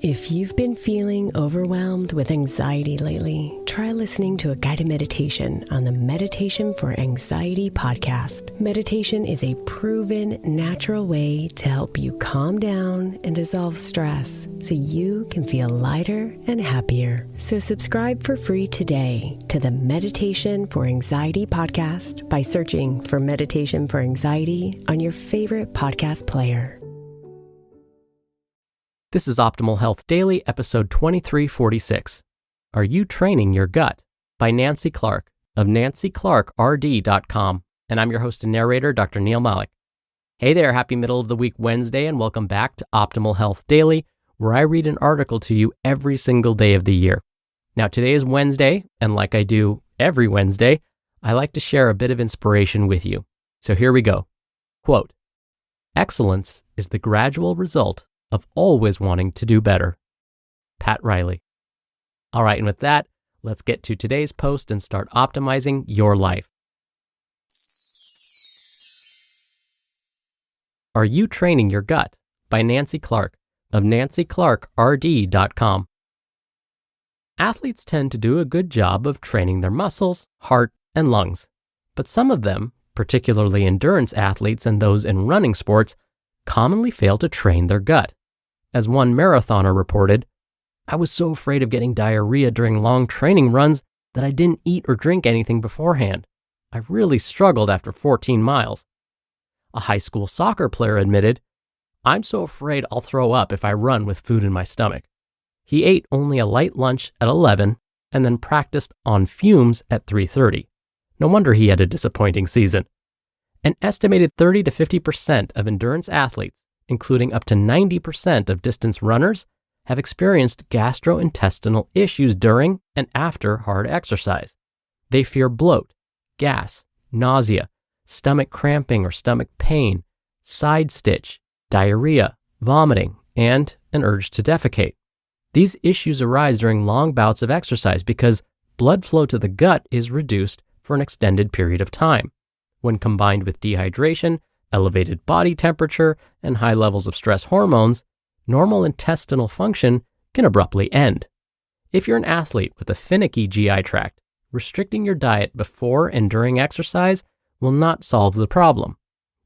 If you've been feeling overwhelmed with anxiety lately, try listening to a guided meditation on the Meditation for Anxiety podcast. Meditation is a proven, natural way to help you calm down and dissolve stress so you can feel lighter and happier. So subscribe for free today to the Meditation for Anxiety podcast by searching for Meditation for Anxiety on your favorite podcast player. This is Optimal Health Daily, episode 2346. Are You Training Your Gut? By Nancy Clark of nancyclarkrd.com. And I'm your host and narrator, Dr. Neil Malik. Hey there, happy middle of the week Wednesday, and welcome back to Optimal Health Daily, where I read an article to you every single day of the year. Now, today is Wednesday, and like I do every Wednesday, I like to share a bit of inspiration with you. So here we go. Quote, "Excellence is the gradual result of always wanting to do better." Pat Riley. All right, and with that, let's get to today's post and start optimizing your life. Are You Training Your Gut? By Nancy Clark of nancyclarkrd.com. Athletes tend to do a good job of training their muscles, heart, and lungs, but some of them, particularly endurance athletes and those in running sports, commonly fail to train their gut. As one marathoner reported, "I was so afraid of getting diarrhea during long training runs that I didn't eat or drink anything beforehand. I really struggled after 14 miles. A high school soccer player admitted, "I'm so afraid I'll throw up if I run with food in my stomach." He ate only a light lunch at 11 and then practiced on fumes at 3:30. No wonder he had a disappointing season. An estimated 30 to 50% of endurance athletes, including up to 90% of distance runners, have experienced gastrointestinal issues during and after hard exercise. They fear bloat, gas, nausea, stomach cramping or stomach pain, side stitch, diarrhea, vomiting, and an urge to defecate. These issues arise during long bouts of exercise because blood flow to the gut is reduced for an extended period of time. When combined with dehydration, elevated body temperature, and high levels of stress hormones, normal intestinal function can abruptly end. If you're an athlete with a finicky GI tract, restricting your diet before and during exercise will not solve the problem.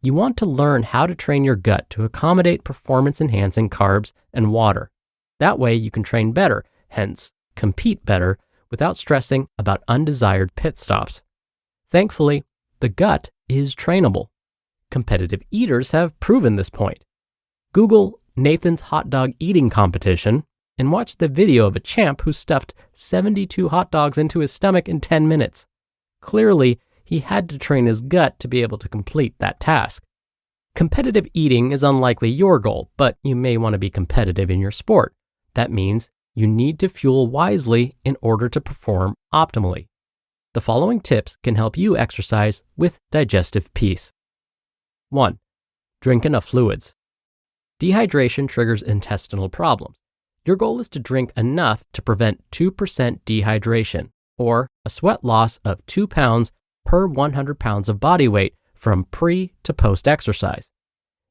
You want to learn how to train your gut to accommodate performance-enhancing carbs and water. That way you can train better, hence compete better, without stressing about undesired pit stops. Thankfully, the gut is trainable. Competitive eaters have proven this point. Google Nathan's hot dog eating competition and watch the video of a champ who stuffed 72 hot dogs into his stomach in 10 minutes. Clearly, he had to train his gut to be able to complete that task. Competitive eating is unlikely your goal, but you may want to be competitive in your sport. That means you need to fuel wisely in order to perform optimally. The following tips can help you exercise with digestive peace. 1. Drink enough fluids. Dehydration triggers intestinal problems. Your goal is to drink enough to prevent 2% dehydration, or a sweat loss of 2 pounds per 100 pounds of body weight from pre to post exercise.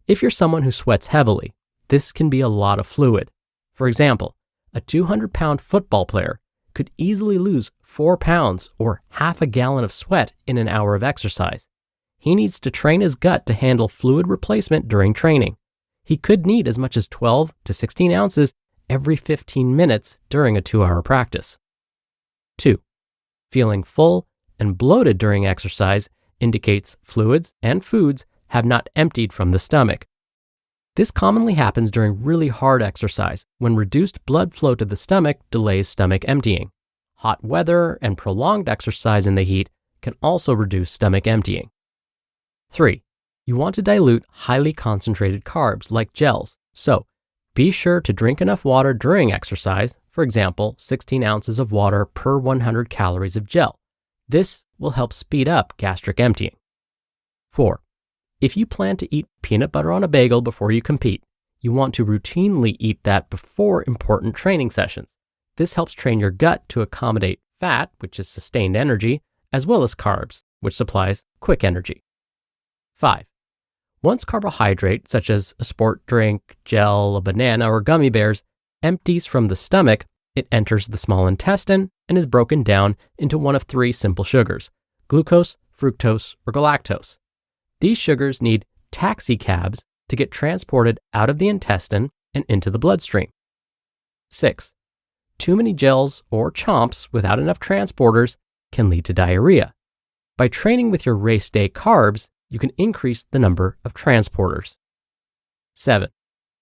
If you're someone who sweats heavily, this can be a lot of fluid. For example, a 200-pound football player could easily lose 4 pounds or half a gallon of sweat in an hour of exercise. He needs to train his gut to handle fluid replacement during training. He could need as much as 12 to 16 ounces every 15 minutes during a 2-hour practice. 2. Feeling full and bloated during exercise indicates fluids and foods have not emptied from the stomach. This commonly happens during really hard exercise when reduced blood flow to the stomach delays stomach emptying. Hot weather and prolonged exercise in the heat can also reduce stomach emptying. 3. You want to dilute highly concentrated carbs like gels, so be sure to drink enough water during exercise, for example, 16 ounces of water per 100 calories of gel. This will help speed up gastric emptying. 4. If you plan to eat peanut butter on a bagel before you compete, you want to routinely eat that before important training sessions. This helps train your gut to accommodate fat, which is sustained energy, as well as carbs, which supplies quick energy. 5. Once carbohydrate, such as a sport drink, gel, a banana, or gummy bears, empties from the stomach, it enters the small intestine and is broken down into one of three simple sugars: glucose, fructose, or galactose. These sugars need taxi cabs to get transported out of the intestine and into the bloodstream. 6. Too many gels or chomps without enough transporters can lead to diarrhea. By training with your race day carbs, you can increase the number of transporters. 7.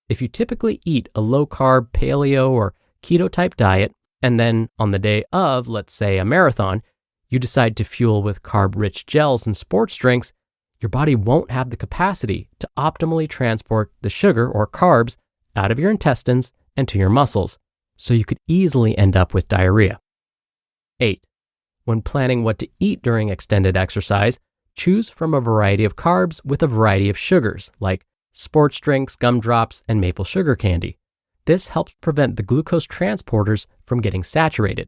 If you typically eat a low-carb, paleo, or keto-type diet, and then on the day of, let's say, a marathon, you decide to fuel with carb-rich gels and sports drinks, your body won't have the capacity to optimally transport the sugar or carbs out of your intestines and to your muscles, so you could easily end up with diarrhea. 8. When planning what to eat during extended exercise, choose from a variety of carbs with a variety of sugars, like sports drinks, gumdrops, and maple sugar candy. This helps prevent the glucose transporters from getting saturated.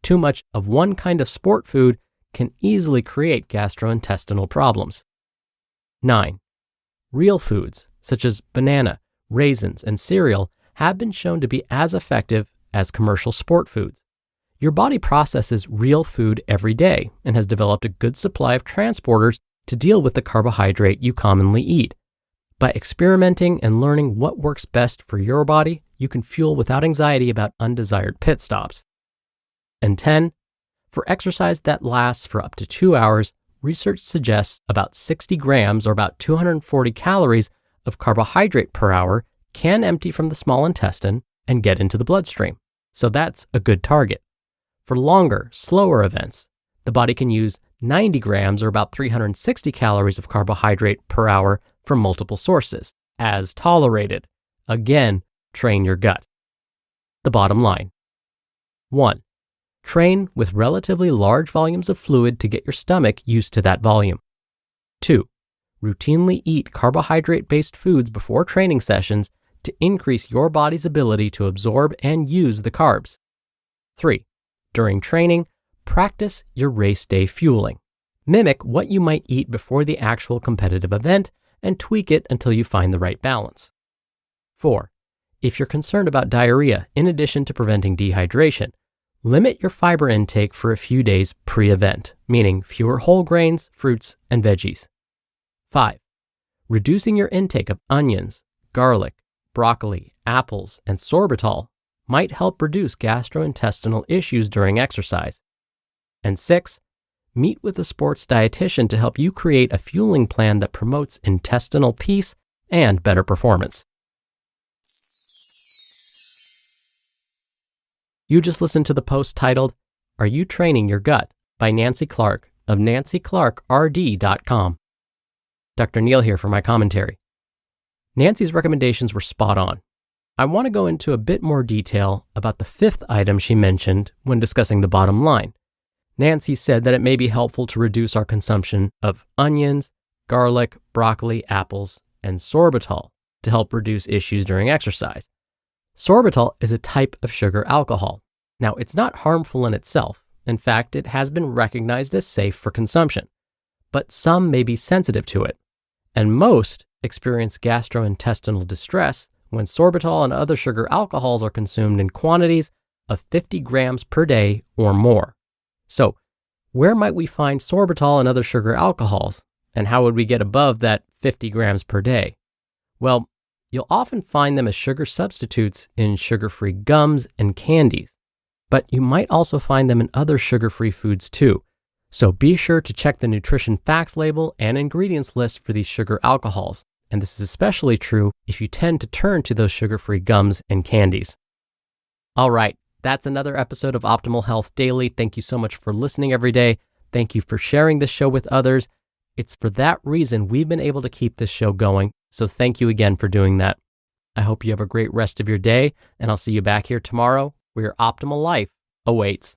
Too much of one kind of sport food can easily create gastrointestinal problems. 9. Real foods, such as banana, raisins, and cereal, have been shown to be as effective as commercial sport foods. Your body processes real food every day and has developed a good supply of transporters to deal with the carbohydrate you commonly eat. By experimenting and learning what works best for your body, you can fuel without anxiety about undesired pit stops. And 10, for exercise that lasts for up to 2 hours, research suggests about 60 grams or about 240 calories of carbohydrate per hour can empty from the small intestine and get into the bloodstream. So that's a good target. For longer, slower events, the body can use 90 grams or about 360 calories of carbohydrate per hour from multiple sources, as tolerated. Again, train your gut. The bottom line. 1. Train with relatively large volumes of fluid to get your stomach used to that volume. 2. Routinely eat carbohydrate-based foods before training sessions to increase your body's ability to absorb and use the carbs. 3. During training, practice your race day fueling. Mimic what you might eat before the actual competitive event and tweak it until you find the right balance. 4. If you're concerned about diarrhea, in addition to preventing dehydration, limit your fiber intake for a few days pre-event, meaning fewer whole grains, fruits, and veggies. 5. Reducing your intake of onions, garlic, broccoli, apples, and sorbitol might help reduce gastrointestinal issues during exercise. And 6. Meet with a sports dietitian to help you create a fueling plan that promotes intestinal peace and better performance. You just listened to the post titled, "Are You Training Your Gut?" by Nancy Clark of nancyclarkrd.com. Dr. Neal here for my commentary. Nancy's recommendations were spot on. I want to go into a bit more detail about the fifth item she mentioned when discussing the bottom line. Nancy said that it may be helpful to reduce our consumption of onions, garlic, broccoli, apples, and sorbitol to help reduce issues during exercise. Sorbitol is a type of sugar alcohol. Now, it's not harmful in itself. In fact, it has been recognized as safe for consumption. But some may be sensitive to it, and most experience gastrointestinal distress when sorbitol and other sugar alcohols are consumed in quantities of 50 grams per day or more. So, where might we find sorbitol and other sugar alcohols, and how would we get above that 50 grams per day? Well, you'll often find them as sugar substitutes in sugar-free gums and candies, but you might also find them in other sugar-free foods too. So be sure to check the nutrition facts label and ingredients list for these sugar alcohols, and this is especially true if you tend to turn to those sugar-free gums and candies. All right. That's another episode of Optimal Health Daily. Thank you so much for listening every day. Thank you for sharing this show with others. It's for that reason we've been able to keep this show going. So thank you again for doing that. I hope you have a great rest of your day, and I'll see you back here tomorrow where your optimal life awaits.